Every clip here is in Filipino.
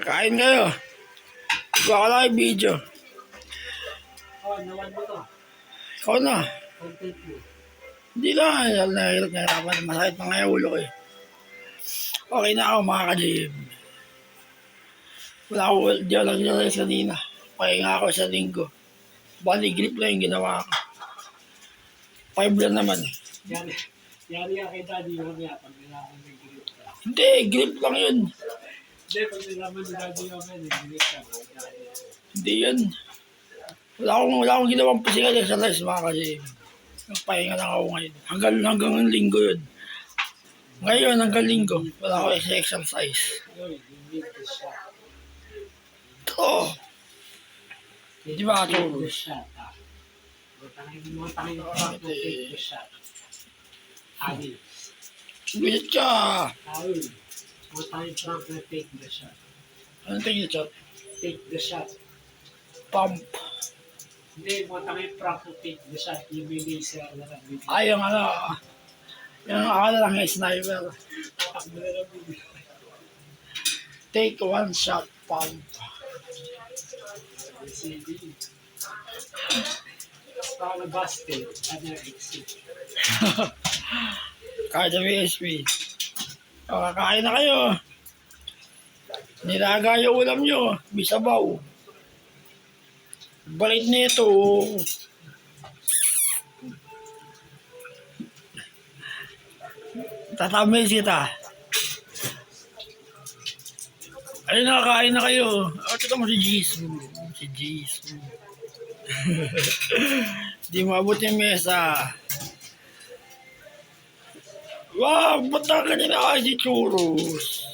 Kain kayo. Gawa ka lang yung video. Nawan mo to. Ikaw na. Content mo. Hindi lang. Nahirapan. Masakit pa nga yung ulo ko eh. Okay na ako mga ka-gym. Wala ako. Di ako lang nila sa kanina. Pahinga ako sa linggo. Bali grip lang yung ginawa ko. 5 lang naman. Yari ka kay Daddy mamaya pag nilaman ng grip ka. Hindi, grip lang yun. Hindi, pag nilaman ni Daddy mamaya ng grip ka. Hindi yan. Wala akong ginawang physical exercise mga ka-gym. Nagpahinga lang ako ngayon. Hanggang linggo yun. Ngayon, hanggang linggo, wala ako exercise. You need the shot. Ito. Di ba ito? Take the shot. Mga tangin take the shot. Ali. Bilit ka. Ali. Mga tangin Trump na take the shot. Anong tingin ito? Take the shot. Pump. Hindi, mga tangin Trump na take the shot. Yung may laser na lang. Ay, yung ano. Yung ako na lang yung sniper. Takbo na lang video. Take one shot, pump. CD. Para basket. Ano exit. Kahit sa PSP. O, kakain na kayo. Nilaga yung ulam nyo. Bisabaw. Balik nito. Tatamay kita. Ayun na, kain na kayo. Ito mo si Jisoo. Si Jisoo. Di maabot yung mesa. Wow, ba't na ganyan na si Churros?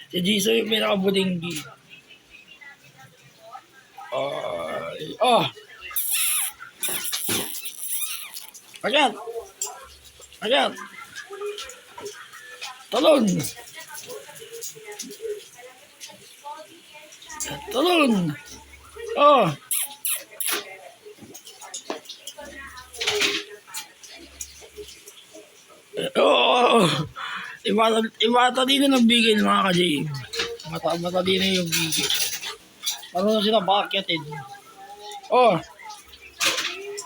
Si Jisoo yung pinakabudinggi. Oh! Ayan! Ayan! Talon! Talon! Oh! Oh! Imatalino ng bigay ng mga ka-gym. Matalino yung bigay. Marunong sila bakyatin. Oh!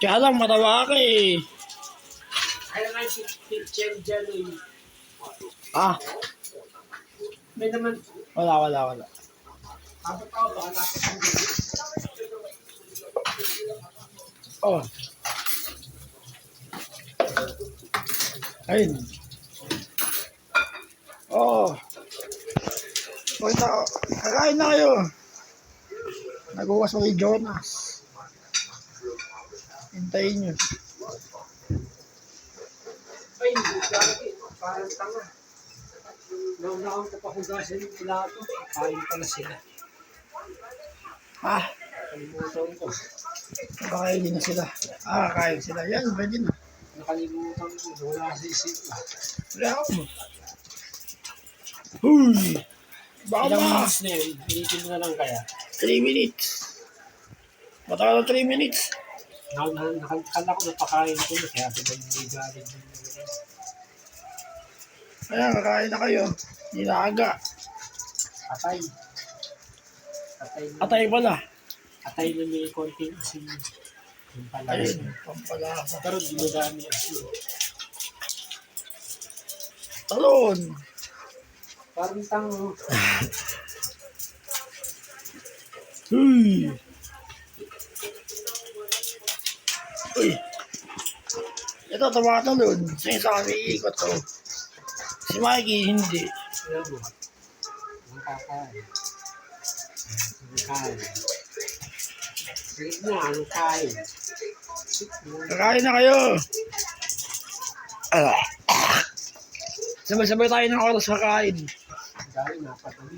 Kaya lang matawa ka eh. Kaya nga si Teacher Jaloy. Ah! May naman, Wala. abot ako baka tapos ang video. Oh! Ayun. Oh! Kakain na kayo. Naguwas mo kay Jonas. Hintayin nyo. Ay, hindi dati. Parang tanga. Naunaan ko pa hugasan yung plato. Kain pala sila. Ah! Kalimutan ko. Kakainin na sila. Kakain sila. Yan, pwede na. Nakalimutan ko. Wala si Sip. Wala ako. Huy! Baka Ilang ba? minutes na yun? Initin mo na lang kaya. 3 minutes. Matagal na 3 minutes. Nakala ko napakain ko na. Kaya pinag-galing. Ayan, kakain na kayo. Nilaga. Atay. Atay pala. Atay na may konting asin. Yung palas. Ayun, pampalasa. Pero dinadami asin. Talon! Parang tango. Huy! Uy! Ito, tumatalon. Sinasabi ikot to. Si Mikey, hindi. Alam mo. Ang kakain. Ang kain. Sige na, ang kain. Kakain na kayo. Sabay-sabay tayo ng oras kakain. Dahil napatali.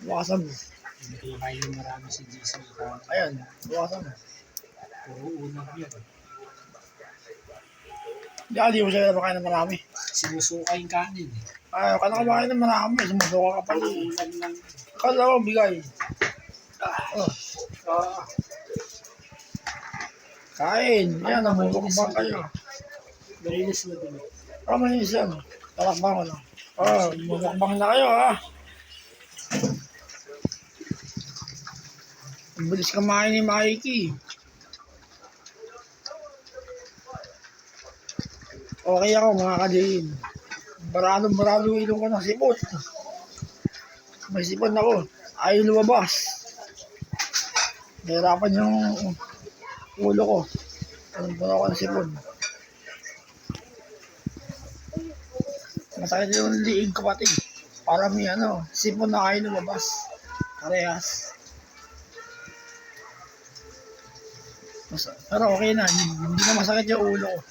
Bukasan mo. Hindi ko kain ng marami si Jason. Ayan, bukasan mo. Puro unang yan. Hindi mo siya makain ng marami. Sinusuka yung kanin. Ay, kala ka makain ng marami. Sumusuka ka pa. Puro ulan lang. Kala ko bigay. Kain. Yan, namumukbang kayo. Malinis na din. Tama yun siya. Talakbang ko lang. Oh, mumukbang na kayo ha. Ang bilis kumain ni Mikey. Okay ako mga ka-Jane. Barado ilong ko ng sipon. May sipon ako. Ayaw lumabas. Nahirapan yung ulo ko. Anong puno ko ng sipon. Masakit yung liig ko pati. Para may sipon na ayaw lumabas. Parehas. Pero okay na. Hindi na masakit yung ulo ko.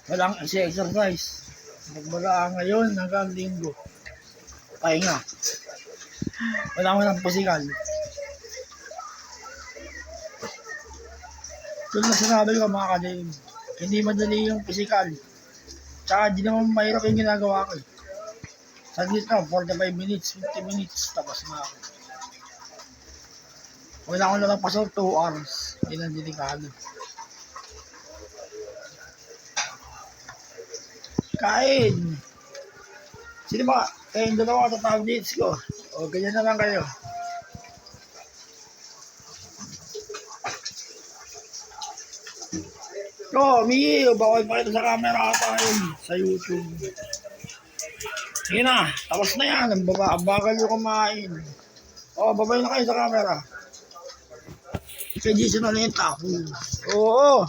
Walang exercise. Magbaga ngayon hanggang linggo. Pahinga. Wala mo ng pusikal. Tulad na sinabi ko mga ka-Jane, hindi madali yung physical. Tsaka di naman mahirap yung ginagawa ko. Saglit na, 45 minutes, 50 minutes, tapos na ako. Wala akong nakapasok 2 hours. Hindi lang delikado. Kain! Sino ba? Kayong dalawa tatawag dates ko. O, ganyan na lang kayo. Mii, baka ipakita sa camera tayo sa YouTube. Sige na, tapos na yan. Ang bagal yung kumain. O, babay na kayo sa camera. Kay Jason Alenta. Oo.